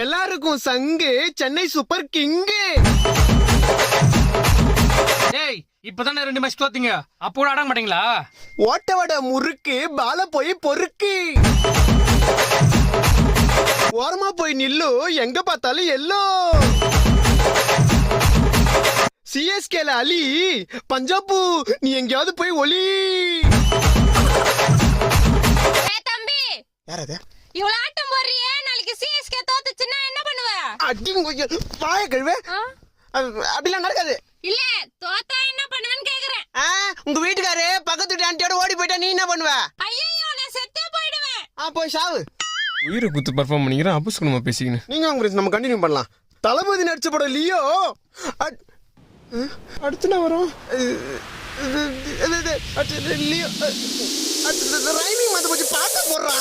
எல்லாருக்கும் சங்கு Chennai super king. டேய் இப்பதானே 2 மேட்ச் தோத்தீங்க, அப்போ கூட ஆட மாட்டீங்களா? ஓட்ட வட முறுக்கு பால போய் பொறுக்கு. ஓரமா போய் நில்லு, எங்க பார்த்தாலும் எல்லோ. சிஎஸ்கேல அலி, பஞ்சாபு நீ எங்கேயாவது போய் ஒலி. தம்பி யாரது? இவ்வளவு ஆட்டம் போடுறியே, நாளைக்கு சிஎஸ்கே தோத்துச்சுன்னா என்ன பண்ணுவ? அடிங்க வாய கழுவே. அப்படிலாம் நடக்காது. இல்ல தோத்தா என்ன பண்ணுவேன்னு கேக்குறேன். உங்க வீட்டுக்காரு பக்கத்து வீட்டு ஆண்டியோட ஓடி போயிட்டா நீ என்ன பண்ணுவ? ஐயோ நான் செத்தே போயிடுவேன். போய் சாவு. உயிரை குத்து பர்ஃபார்ம் பண்ணிக்கிறேன். அபுஸ்குமா பேசிக்கின்னு நீங்க அவங்க நம்ம கண்டினியூ பண்ணலாம். தளபதி நடிச்ச படம் லியோ. அடுத்து என்ன வரும்? லியோ ரைமிங் வந்து கொஞ்சம் பாட்டு போடுறா.